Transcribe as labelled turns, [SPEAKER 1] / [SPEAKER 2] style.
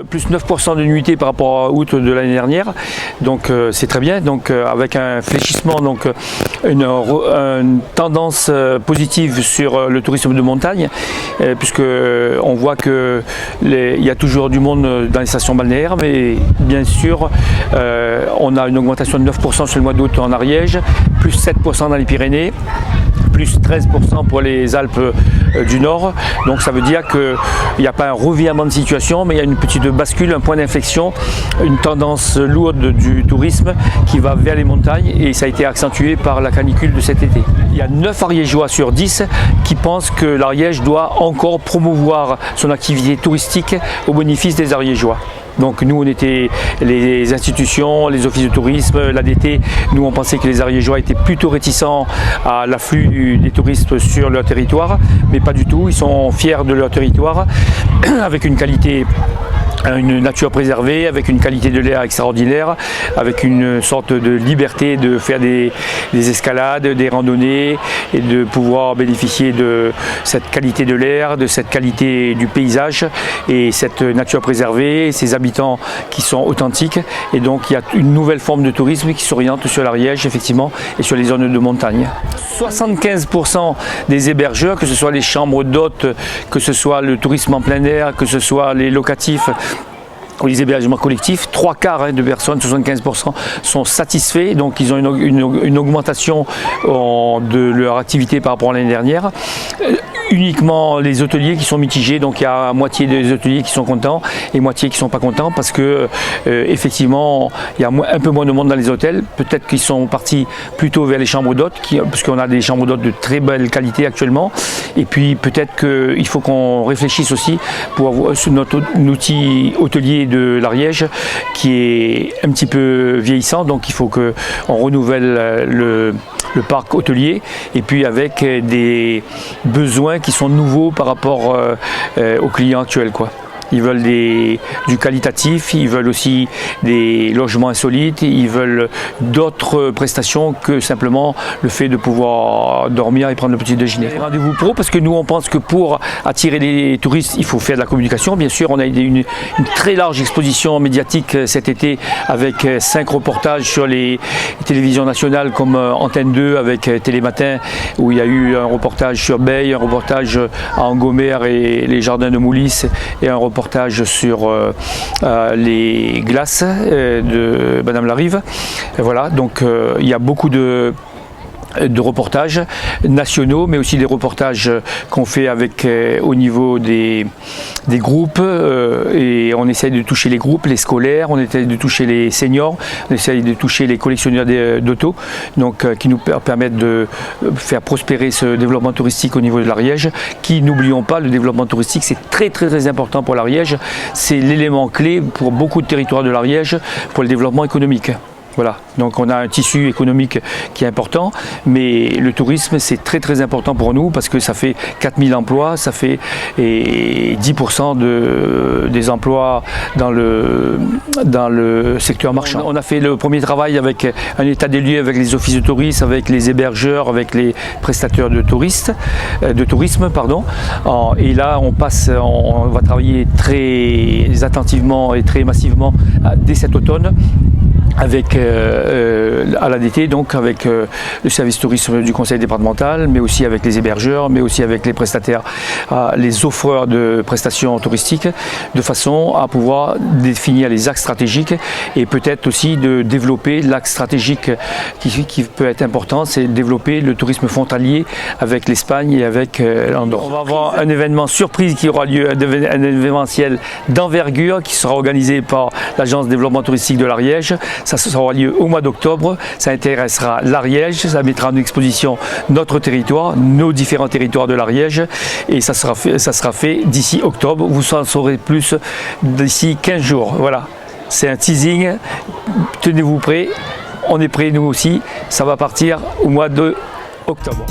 [SPEAKER 1] plus 9% de nuitées par rapport à août de l'année dernière, donc c'est très bien. Donc avec un fléchissement, donc une tendance positive sur le tourisme de montagne, puisque on voit que il y a toujours du monde dans les stations balnéaires, mais bien sûr on a une augmentation de 9% sur le mois d'août en Ariège, plus 7% dans les Pyrénées, plus 13% pour les Alpes du Nord. Donc ça veut dire qu'il n'y a pas un revirement de situation, mais il y a une petite bascule, un point d'inflexion, une tendance lourde du tourisme qui va vers les montagnes, et ça a été accentué par la canicule de cet été. Il y a 9 Ariégeois sur 10 qui pensent que l'Ariège doit encore promouvoir son activité touristique au bénéfice des Ariégeois. Donc nous, on était les institutions, les offices de tourisme, l'ADT, nous on pensait que les Ariégeois étaient plutôt réticents à l'afflux des touristes sur leur territoire, mais pas du tout, ils sont fiers de leur territoire, avec une nature préservée, avec une qualité de l'air extraordinaire, avec une sorte de liberté de faire des escalades, des randonnées, et de pouvoir bénéficier de cette qualité de l'air, de cette qualité du paysage, et cette nature préservée, ces habitants qui sont authentiques. Et donc il y a une nouvelle forme de tourisme qui s'oriente sur l'Ariège, effectivement, et sur les zones de montagne. 75% des hébergeurs, que ce soit les chambres d'hôtes, que ce soit le tourisme en plein air, que ce soit les locatifs ou les hébergements collectifs, 3/4 de personnes, 75%, sont satisfaits. Donc ils ont une augmentation de leur activité par rapport à l'année dernière. Uniquement les hôteliers qui sont mitigés, donc il y a moitié des hôteliers qui sont contents et moitié qui ne sont pas contents, parce que effectivement il y a un peu moins de monde dans les hôtels. Peut-être qu'ils sont partis plutôt vers les chambres d'hôtes, parce qu'on a des chambres d'hôtes de très belle qualité actuellement. Et puis peut-être qu'il faut qu'on réfléchisse aussi pour avoir notre outil hôtelier de l'Ariège qui est un petit peu vieillissant, donc il faut qu'on renouvelle le parc hôtelier, et puis avec des besoins qui sont nouveaux par rapport aux clients actuels, quoi. Ils veulent du qualitatif, ils veulent aussi des logements insolites, ils veulent d'autres prestations que simplement le fait de pouvoir dormir et prendre le petit déjeuner. Rendez-vous pro, parce que nous on pense que pour attirer les touristes, il faut faire de la communication. Bien sûr, on a une très large exposition médiatique cet été, avec 5 reportages sur les télévisions nationales comme Antenne 2 avec Télématin, où il y a eu un reportage sur Beille, un reportage à Angomère et les jardins de Moulis, et un reportage sur les glaces de Madame Larive. Et voilà, donc il y a beaucoup de reportages nationaux, mais aussi des reportages qu'on fait au niveau des groupes, et on essaye de toucher les groupes, les scolaires, on essaye de toucher les seniors, on essaye de toucher les collectionneurs d'auto, donc qui nous permettent de faire prospérer ce développement touristique au niveau de l'Ariège, qui, n'oublions pas, le développement touristique c'est très très très important pour l'Ariège, c'est l'élément clé pour beaucoup de territoires de l'Ariège pour le développement économique. Voilà, donc on a un tissu économique qui est important, mais le tourisme c'est très très important pour nous, parce que ça fait 4000 emplois, ça fait 10% des emplois dans le secteur marchand. On a fait le premier travail avec un état des lieux, avec les offices de tourisme, avec les hébergeurs, avec les prestataires de tourisme, et là on va travailler très attentivement et très massivement dès cet automne, avec à l'ADT, donc avec le service tourisme du conseil départemental, mais aussi avec les hébergeurs, mais aussi avec les prestataires, les offreurs de prestations touristiques, de façon à pouvoir définir les axes stratégiques, et peut-être aussi de développer l'axe stratégique qui peut être important, c'est développer le tourisme frontalier avec l'Espagne et avec l'Andorre. On va avoir un événement surprise qui aura lieu, un événementiel d'envergure qui sera organisé par l'agence de développement touristique de l'Ariège. Ça aura lieu au mois d'octobre, ça intéressera l'Ariège, ça mettra en exposition notre territoire, nos différents territoires de l'Ariège, et ça sera fait d'ici octobre. Vous en saurez plus d'ici 15 jours. Voilà, c'est un teasing, tenez-vous prêts, on est prêts nous aussi, ça va partir au mois d'octobre.